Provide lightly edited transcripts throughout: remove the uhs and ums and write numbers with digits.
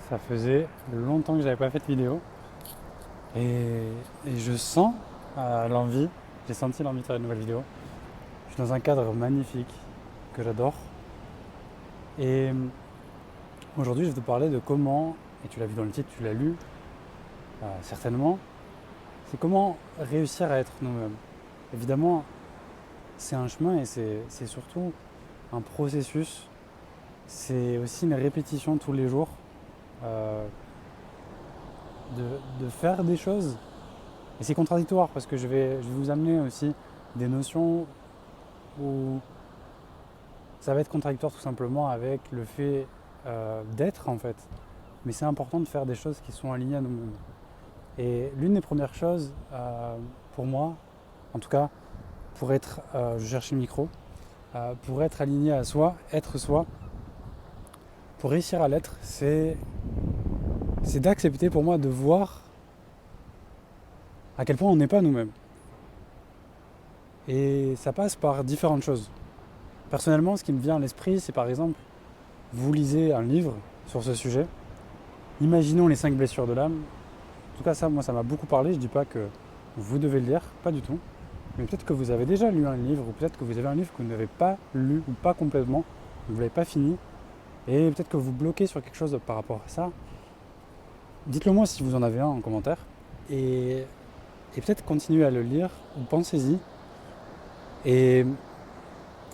Ça faisait longtemps que j'avais pas fait de vidéo et je sens l'envie, j'ai senti l'envie de faire une nouvelle vidéo. Je suis dans un cadre magnifique que j'adore et aujourd'hui je vais te parler de comment, et tu l'as vu dans le titre, tu l'as lu certainement, c'est comment réussir à être nous-mêmes. Évidemment, c'est un chemin et c'est surtout un processus, c'est aussi une répétition tous les jours euh, de faire des choses. Et c'est contradictoire parce que je vais vous amener aussi des notions où ça va être contradictoire tout simplement avec le fait d'être en fait. Mais c'est important de faire des choses qui sont alignées à nous-mêmes. Et l'une des premières choses pour moi, en tout cas pour être, je cherche le micro, pour être aligné à soi, être soi, pour réussir à l'être, c'est d'accepter pour moi de voir à quel point on n'est pas nous-mêmes. Et ça passe par différentes choses. Personnellement, ce qui me vient à l'esprit, c'est par exemple, vous lisez un livre sur ce sujet. Imaginons les 5 blessures de l'âme. En tout cas, ça, moi, ça m'a beaucoup parlé. Je ne dis pas que vous devez le lire, pas du tout. Mais peut-être que vous avez déjà lu un livre, ou peut-être que vous avez un livre que vous n'avez pas lu, ou pas complètement, vous ne l'avez pas fini. Et peut-être que vous bloquez sur quelque chose par rapport à ça. Dites-le moi si vous en avez un en commentaire. Et, et peut-être continuez à le lire, ou pensez-y. Et,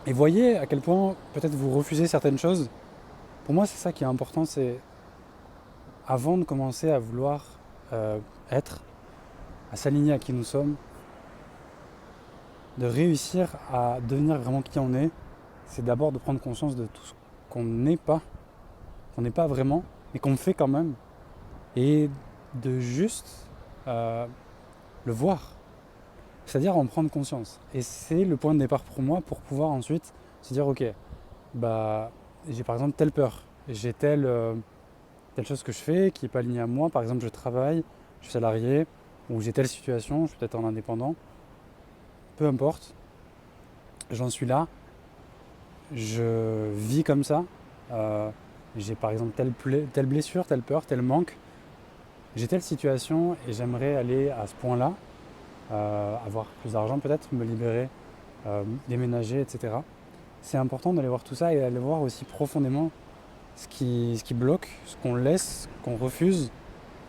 et voyez à quel point peut-être vous refusez certaines choses. Pour moi, c'est ça qui est important, c'est avant de commencer à vouloir être, à s'aligner à qui nous sommes, de réussir à devenir vraiment qui on est, c'est d'abord de prendre conscience de tout ce qu'on n'est pas vraiment, mais qu'on fait quand même, et de juste le voir, c'est-à-dire en prendre conscience. Et c'est le point de départ pour moi pour pouvoir ensuite se dire ok, bah j'ai par exemple telle peur, j'ai telle chose que je fais qui n'est pas alignée à moi. Par exemple, je travaille, je suis salarié, ou j'ai telle situation, je suis peut-être en indépendant. Peu importe, j'en suis là, je vis comme ça. J'ai par exemple telle blessure, telle peur, tel manque. J'ai telle situation et j'aimerais aller à ce point-là, avoir plus d'argent peut-être, me libérer, déménager, etc. C'est important d'aller voir tout ça et d'aller voir aussi profondément ce qui bloque, ce qu'on laisse, ce qu'on refuse,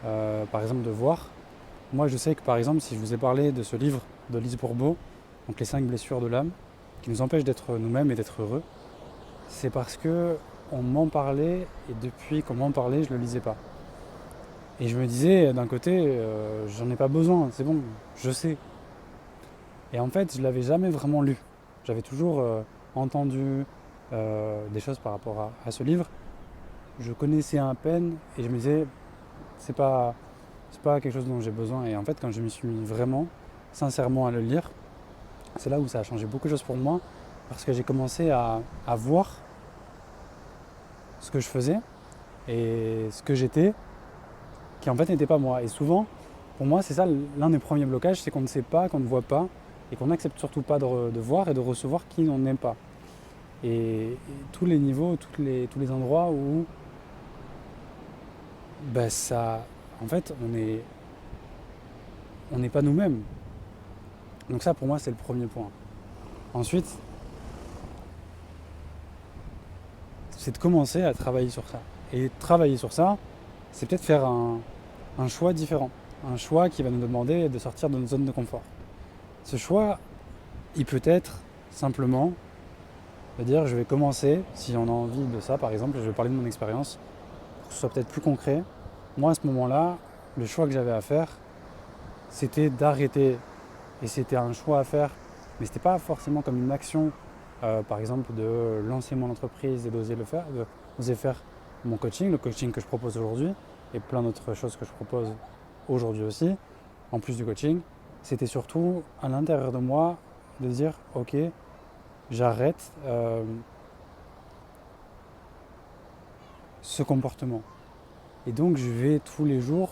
par exemple de voir. Moi je sais que par exemple si je vous ai parlé de ce livre de Lise Bourbeau, donc les 5 blessures de l'âme, qui nous empêchent d'être nous-mêmes et d'être heureux, c'est parce que on m'en parlait et depuis qu'on m'en parlait je ne le lisais pas. Et je me disais d'un côté j'en ai pas besoin, c'est bon, je sais. Et en fait je l'avais jamais vraiment lu. J'avais toujours entendu des choses par rapport à ce livre. Je connaissais à peine et je me disais c'est pas quelque chose dont j'ai besoin. Et en fait quand je me suis mis vraiment sincèrement à le lire, c'est là où ça a changé beaucoup de choses pour moi parce que j'ai commencé à voir ce que je faisais et ce que j'étais qui en fait n'était pas moi. Et souvent pour moi c'est ça l'un des premiers blocages, c'est qu'on ne sait pas, qu'on ne voit pas et qu'on n'accepte surtout pas de voir et de recevoir qui on n'est pas. Et tous les niveaux, tous les endroits où ça, en fait, on n'est pas nous-mêmes. Donc ça, pour moi, c'est le premier point. Ensuite, c'est de commencer à travailler sur ça. Et travailler sur ça, c'est peut-être faire un choix différent. Un choix qui va nous demander de sortir de notre zone de confort. Ce choix, il peut être simplement de dire je vais commencer, si on a envie de ça par exemple, je vais parler de mon expérience, pour que ce soit peut-être plus concret. Moi à ce moment-là, le choix que j'avais à faire, c'était d'arrêter. Et c'était un choix à faire, mais c'était pas forcément comme une action, par exemple de lancer mon entreprise et d'oser le faire, d'oser faire mon coaching, le coaching que je propose aujourd'hui, et plein d'autres choses que je propose aujourd'hui aussi, en plus du coaching. C'était surtout à l'intérieur de moi de dire ok, j'arrête ce comportement. Et donc je vais tous les jours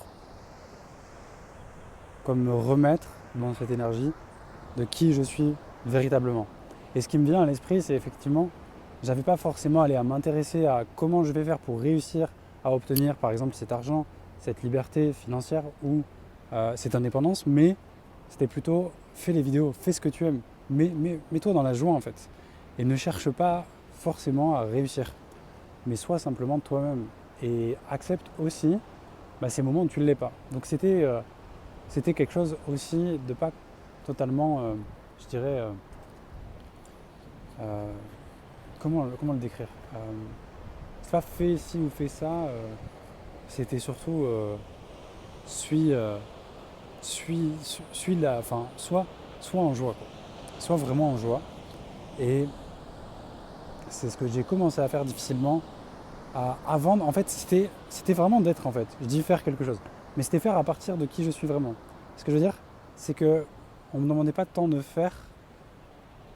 comme me remettre dans cette énergie de qui je suis véritablement. Et ce qui me vient à l'esprit, c'est effectivement, j'avais pas forcément allé à m'intéresser à comment je vais faire pour réussir à obtenir par exemple cet argent, cette liberté financière ou cette indépendance, mais c'était plutôt fais les vidéos, fais ce que tu aimes, mets-toi dans la joie en fait. Et ne cherche pas forcément à réussir, mais sois simplement toi-même. Et accepte aussi ces moments où tu ne l'es pas. Donc c'était quelque chose aussi de pas totalement, je dirais, comment le décrire c'est pas fais ci ou fais ça, c'était surtout suis, suis la, enfin, sois en joie, quoi. Sois vraiment en joie. Et c'est ce que j'ai commencé à faire difficilement. Avant, en fait, c'était vraiment d'être, en fait. Je dis faire quelque chose. Mais c'était faire à partir de qui je suis vraiment. Ce que je veux dire, c'est que on me demandait pas tant de faire.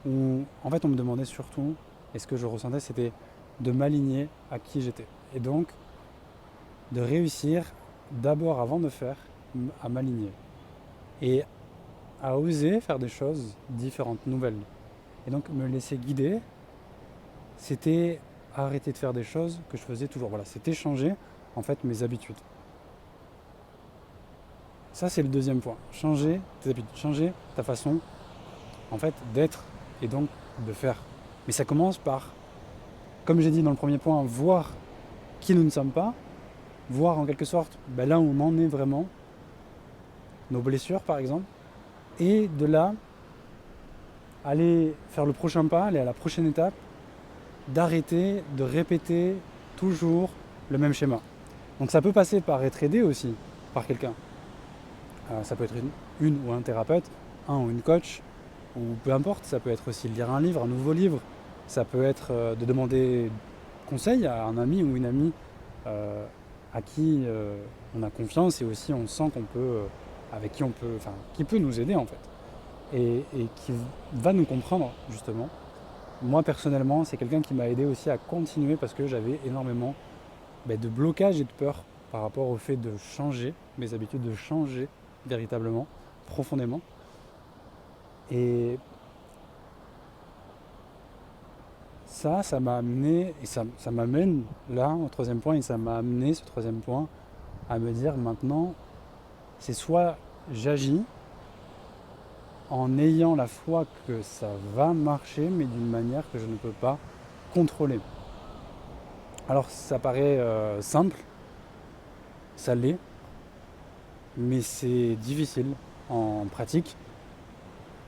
En fait, on me demandait surtout, et ce que je ressentais, c'était de m'aligner à qui j'étais. Et donc, de réussir d'abord, avant de faire, à m'aligner. Et à oser faire des choses différentes, nouvelles. Et donc, me laisser guider, c'était arrêter de faire des choses que je faisais toujours. Voilà, c'était changer, en fait, mes habitudes. Ça, c'est le deuxième point. Changer tes habitudes, changer ta façon, en fait, d'être et donc de faire. Mais ça commence par, comme j'ai dit dans le premier point, voir qui nous ne sommes pas, voir en quelque sorte là où on en est vraiment, nos blessures par exemple, et de là, aller faire le prochain pas, aller à la prochaine étape, d'arrêter de répéter toujours le même schéma. Donc ça peut passer par être aidé aussi par quelqu'un. Ça peut être une ou un thérapeute, un ou une coach, ou peu importe, ça peut être aussi lire un livre, un nouveau livre, ça peut être de demander conseil à un ami ou une amie à qui on a confiance et aussi on sent qu'on peut, avec qui on peut, enfin, qui peut nous aider en fait, et qui va nous comprendre justement. Moi personnellement, c'est quelqu'un qui m'a aidé aussi à continuer parce que j'avais énormément de blocage et de peur par rapport au fait de changer mes habitudes, de changer véritablement, profondément. Et ça m'a amené, et ça m'amène là au troisième point, et ça m'a amené ce troisième point à me dire maintenant, c'est soit j'agis en ayant la foi que ça va marcher, mais d'une manière que je ne peux pas contrôler. Alors ça paraît simple, ça l'est, mais c'est difficile en pratique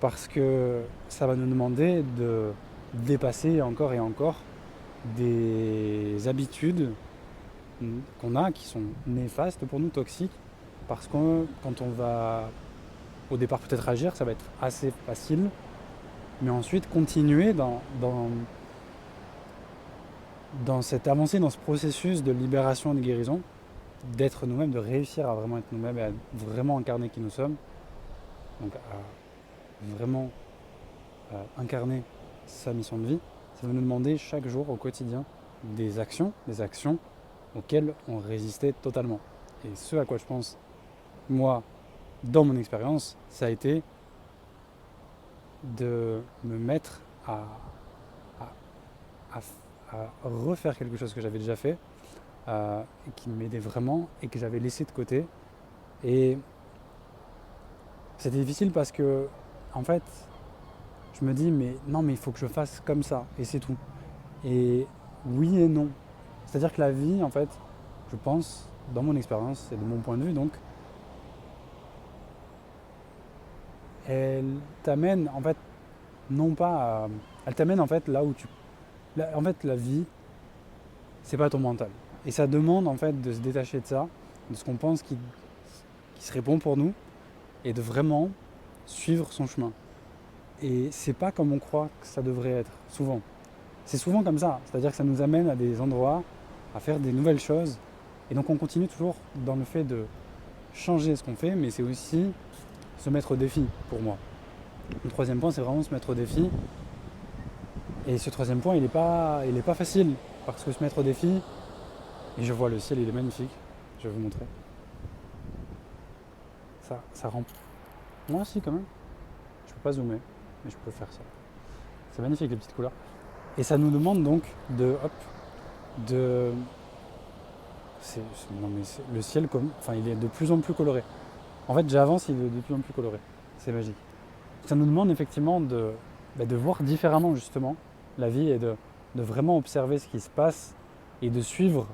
parce que ça va nous demander de dépasser encore et encore des habitudes qu'on a qui sont néfastes pour nous, toxiques, parce que quand on va au départ peut-être agir, ça va être assez facile, mais ensuite continuer dans cette avancée, dans ce processus de libération et de guérison, d'être nous-mêmes, de réussir à vraiment être nous-mêmes et à vraiment incarner qui nous sommes, donc à vraiment incarner sa mission de vie, ça va nous demander chaque jour au quotidien des actions auxquelles on résistait totalement. Et ce à quoi je pense, moi, dans mon expérience, ça a été de me mettre à refaire quelque chose que j'avais déjà fait, et qui m'aidait vraiment et que j'avais laissé de côté. Et c'était difficile parce que, en fait, je me dis, mais non, mais il faut que je fasse comme ça, et c'est tout. Et oui et non. C'est-à-dire que la vie, en fait, je pense, dans mon expérience et de mon point de vue, donc, elle t'amène, en fait, non pas à... Elle t'amène, en fait, là où tu... En fait, la vie, c'est pas ton mental. Et ça demande, en fait, de se détacher de ça, de ce qu'on pense qui serait bon pour nous, et de vraiment suivre son chemin. Et c'est pas comme on croit que ça devrait être, souvent. C'est souvent comme ça, c'est-à-dire que ça nous amène à des endroits, à faire des nouvelles choses. Et donc on continue toujours dans le fait de changer ce qu'on fait, mais c'est aussi se mettre au défi pour moi. Le troisième point, c'est vraiment se mettre au défi. Et ce troisième point, il est pas facile, parce que se mettre au défi, et je vois le ciel, il est magnifique, je vais vous montrer. Ça rend... Moi aussi quand même, je peux pas zoomer, mais je peux faire ça. C'est magnifique les petites couleurs. Et ça nous demande donc de non mais le ciel, enfin, il est de plus en plus coloré. En fait, j'avance, il est de plus en plus coloré. C'est magique. Ça nous demande effectivement de voir différemment justement la vie et de vraiment observer ce qui se passe et de suivre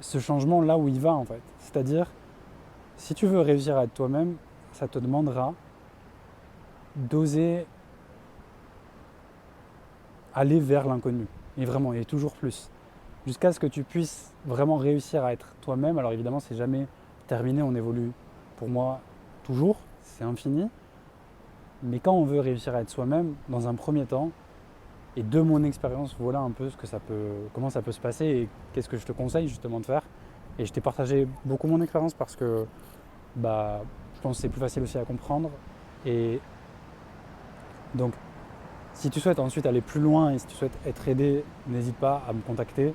ce changement là où il va en fait. C'est-à-dire, si tu veux réussir à être toi-même, ça te demandera d'oser aller vers l'inconnu. Et vraiment, et toujours plus. Jusqu'à ce que tu puisses vraiment réussir à être toi-même. Alors évidemment, c'est jamais terminé, on évolue pour moi toujours, c'est infini. Mais quand on veut réussir à être soi-même, dans un premier temps, et de mon expérience, voilà un peu comment ça peut se passer et qu'est-ce que je te conseille justement de faire. Et je t'ai partagé beaucoup mon expérience parce que je pense que c'est plus facile aussi à comprendre. Et donc, si tu souhaites ensuite aller plus loin et si tu souhaites être aidé, n'hésite pas à me contacter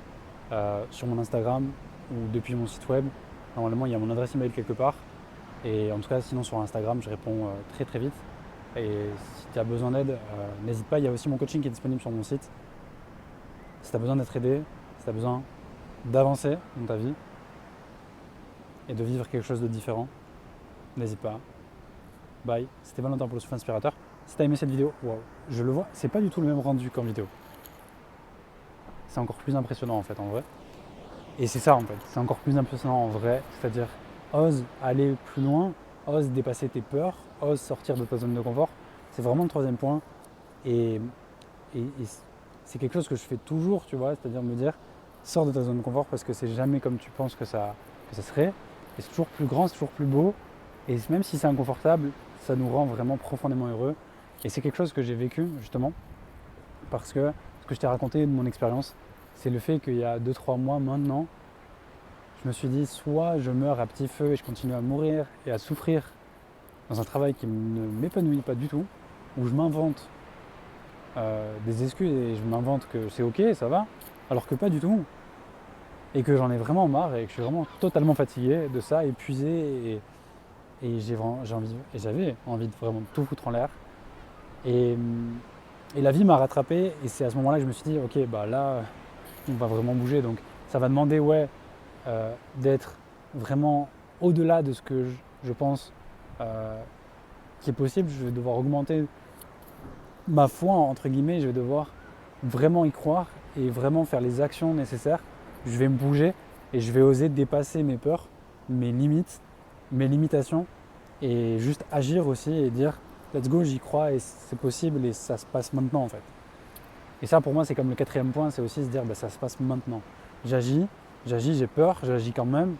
sur mon Instagram ou depuis mon site web. Normalement, il y a mon adresse email quelque part. Et en tout cas, sinon sur Instagram, je réponds très très vite. Et si tu as besoin d'aide, n'hésite pas. Il y a aussi mon coaching qui est disponible sur mon site. Si tu as besoin d'être aidé, si tu as besoin d'avancer dans ta vie et de vivre quelque chose de différent, n'hésite pas. Bye. C'était Valentin pour le souffle inspirateur. Si tu as aimé cette vidéo, wow, je le vois, c'est pas du tout le même rendu qu'en vidéo. C'est encore plus impressionnant en fait en vrai. Et c'est ça en fait, c'est encore plus impressionnant en vrai. C'est-à-dire, ose aller plus loin, ose dépasser tes peurs, ose sortir de ta zone de confort. C'est vraiment le troisième point. Et c'est quelque chose que je fais toujours, tu vois, c'est-à-dire me dire, sors de ta zone de confort parce que c'est jamais comme tu penses que ça serait. Et c'est toujours plus grand, c'est toujours plus beau. Et même si c'est inconfortable, ça nous rend vraiment profondément heureux. Et c'est quelque chose que j'ai vécu justement parce que ce que je t'ai raconté de mon expérience, c'est le fait qu'il y a 2-3 mois maintenant, je me suis dit soit je meurs à petit feu et je continue à mourir et à souffrir dans un travail qui ne m'épanouit pas du tout, où je m'invente des excuses et je m'invente que c'est ok, ça va, alors que pas du tout. Et que j'en ai vraiment marre et que je suis vraiment totalement fatigué de ça, épuisé et j'avais envie de vraiment tout foutre en l'air. Et la vie m'a rattrapé et c'est à ce moment-là que je me suis dit ok là on va vraiment bouger, donc ça va demander d'être vraiment au-delà de ce que je pense qui est possible. Je vais devoir augmenter ma foi entre guillemets, je vais devoir vraiment y croire et vraiment faire les actions nécessaires. Je vais me bouger et je vais oser dépasser mes peurs, mes limites, mes limitations et juste agir aussi et dire let's go, j'y crois et c'est possible et ça se passe maintenant en fait. Et ça pour moi c'est comme le quatrième point, c'est aussi se dire ça se passe maintenant. J'agis, j'ai peur, j'agis quand même.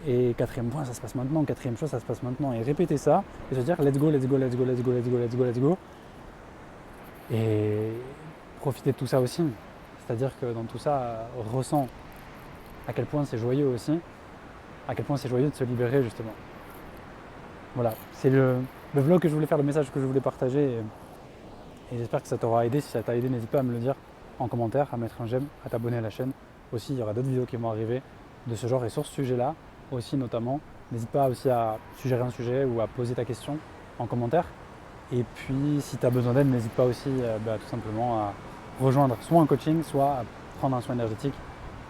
Et quatrième point, ça se passe maintenant. Quatrième chose, ça se passe maintenant. Et répéter ça et se dire let's go, let's go, let's go, let's go, let's go, let's go, let's go. Et profiter de tout ça aussi. C'est-à-dire que dans tout ça, ressens à quel point c'est joyeux aussi, à quel point c'est joyeux de se libérer justement. Voilà, c'est le vlog que je voulais faire, le message que je voulais partager. Et j'espère que ça t'aura aidé. Si ça t'a aidé, n'hésite pas à me le dire en commentaire, à mettre un j'aime, à t'abonner à la chaîne. Aussi, il y aura d'autres vidéos qui vont arriver de ce genre et sur ce sujet-là aussi notamment. N'hésite pas aussi à suggérer un sujet ou à poser ta question en commentaire. Et puis, si tu as besoin d'aide, n'hésite pas aussi tout simplement à rejoindre soit un coaching, soit à prendre un soin énergétique,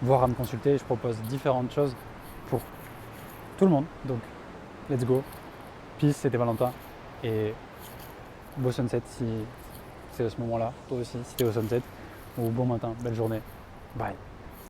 voire à me consulter. Je propose différentes choses pour tout le monde. Donc, let's go. Peace, c'était Valentin. Et beau sunset si c'est à ce moment-là. Toi aussi, si t'es au sunset. Ou bon matin, belle journée. Bye.